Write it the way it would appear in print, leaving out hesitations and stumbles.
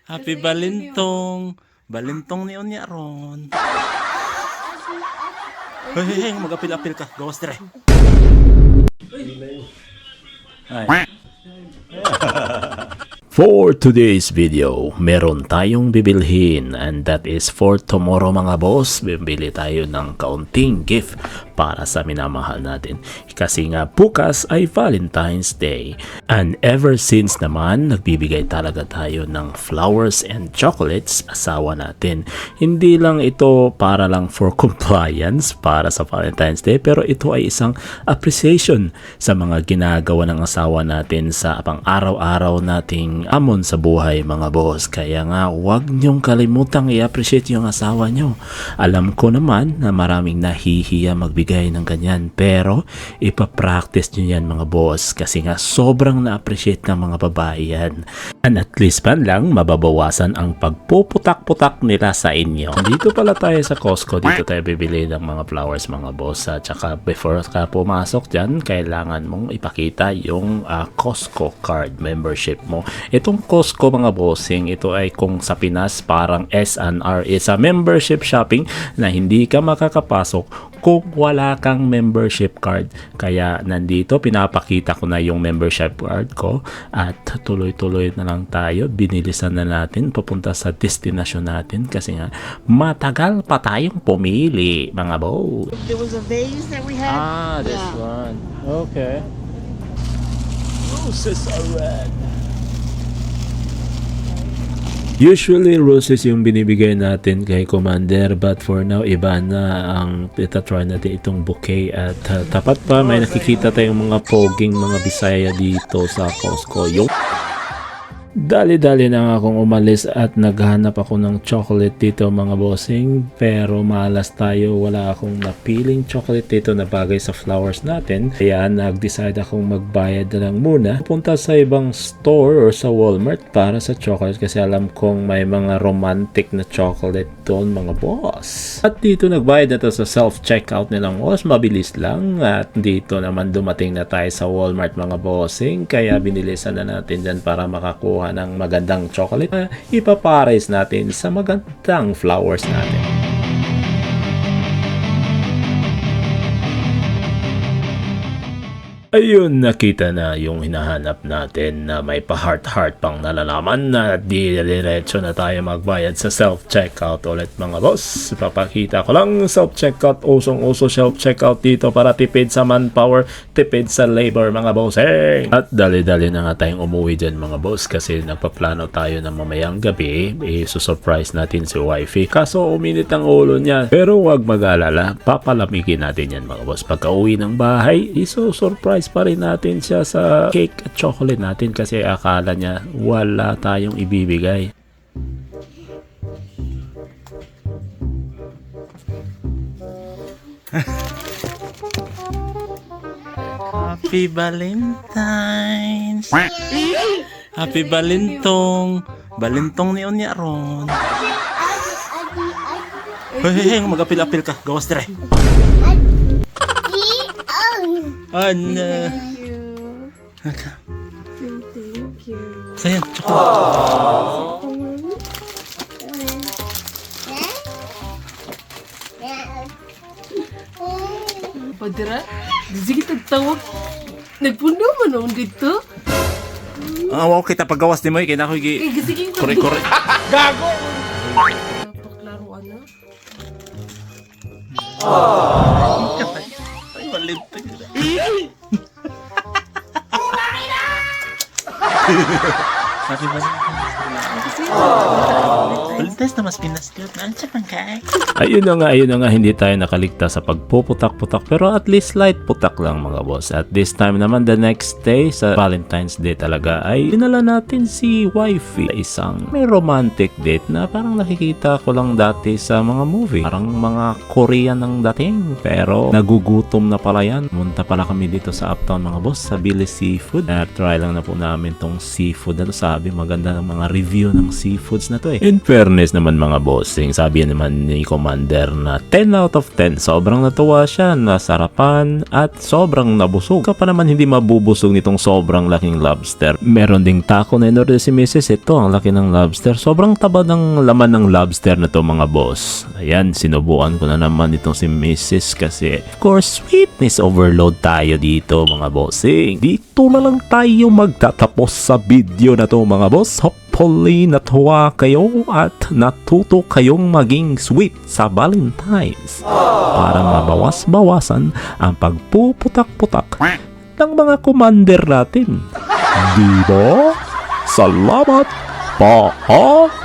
Happy Balintong. Balintong ni Unya ron. Hey, mag-apil-apil ka. Gawas dire. Ay. For today's video, meron tayong bibilhin and that is for tomorrow mga boss. Bibili tayo ng kaunting gift para sa minamahal natin. Kasi nga bukas ay Valentine's Day. And ever since naman, nagbibigay talaga tayo ng flowers and chocolates asawa natin. Hindi lang ito para lang for compliance para sa Valentine's Day, pero ito ay isang appreciation sa mga ginagawa ng asawa natin sa pang-araw-araw nating amon sa buhay mga boss. Kaya nga huwag niyong kalimutang i-appreciate yung asawa niyo. Alam ko naman na maraming nahihiya magbigay ng ganyan, pero ipapractice niyo yan mga boss kasi nga sobrang na-appreciate ng mga babae yan. And at least man lang mababawasan ang pagpuputak-putak nila sa inyo. Dito pala tayo sa Costco. Dito tayo bibili ng mga flowers mga boss. At saka before ka pumasok dyan, kailangan mong ipakita yung Costco card membership mo. Itong Costco mga bossing, ito ay kung sa Pinas parang SNR is a membership shopping na hindi ka makakapasok kung wala kang membership card. Kaya nandito pinapakita ko na yung membership card ko at tuloy-tuloy na lang tayo. Binilisan na natin papunta sa destination natin kasi nga matagal pa tayong pumili mga boss. There was a vase that we had. This one. Okay. Roses are red. Usually roses yung binibigay natin kay Commander, but for now iba na ang itatry natin itong bouquet. At tapat pa may nakikita tayong mga poging mga Bisaya dito sa Costco. Yung dali-dali na nga akong umalis at naghanap ako ng chocolate dito mga bossing, pero malas tayo, wala akong napiling chocolate dito na bagay sa flowers natin. Kaya nag-decide akong magbayad na lang muna, punta sa ibang store or sa Walmart para sa chocolate kasi alam kong may mga romantic na chocolate doon mga boss. At dito nagbayad na to sa self-checkout nilang boss, mabilis lang. At dito naman dumating na tayo sa Walmart mga bossing, kaya binilisan na natin dyan para makakuha ng magandang chocolate na ipapares natin sa magandang flowers natin. Ayun, nakita na yung hinahanap natin na may pa-heart-heart pang nalalaman na diretso na tayo magbayad sa self-checkout ulit mga boss. Papakita ko lang, self-checkout, usong-uso self-checkout dito para tipid sa manpower, tipid sa labor mga boss. Hey! At dali-dali na nga tayong umuwi dyan mga boss kasi nagpaplano tayo na mamayang gabi, isusurprise natin si wifey. Kaso uminit ang ulo niya, pero huwag mag-alala, papalamigin natin yan mga boss. Pagka uwi ng bahay, isusurprise pa rin natin siya sa cake at chocolate natin kasi akala niya wala tayong ibibigay. Happy Valentine's. Happy Balintong. Balintong ni Unya ron. Hey, mag-apil-apil ka. Gawas dire. Ano? Thank you. Thank you. Sayang, chocolate. Padra, sige tagtawag. Nagpuno man noon dito. Wow, kita paggawas di mo eh. Kaya ako Sige kore-kore. Gago. Paklaruan na. Ay, malintay. Happy Valentine's. Valentine's na mas Pinas yun. Ano siya pang kay? Ayun na nga, hindi tayo nakaligtas sa pagpuputak-putak pero at least light putak lang mga boss. At this time naman, the next day sa Valentine's Day talaga ay dinala natin si wifey. Isang may romantic date na parang nakikita ko lang dati sa mga movie. Parang mga Korean ang dating pero nagugutom na pala yan. Munta pala kami dito sa Uptown mga boss sa Billy Seafood. Try lang na po namin tong seafood. Ano sabi, maganda ng mga review ng seafoods na to eh. In fairness naman mga bossing, sabi naman ni Commander na 10 out of 10. Sobrang natuwa siya, nasarapan at sobrang nabusog. Ka pa naman hindi mabubusog nitong sobrang laking lobster. Meron ding taco na inorder si Mrs. Ito, ang laki ng lobster. Sobrang taba ng laman ng lobster na to mga boss. Ayan, sinubukan ko na naman itong si Mrs. kasi of course, sweetness overload tayo dito mga bossing. Dito na lang tayo magtatapos sa video na to mga boss. Hopefully natuwa kayo at natuto kayong maging sweet sa Valentine's para mabawas-bawasan ang pagpuputak-putak ng mga commander natin. Diba? Salamat! Paalam!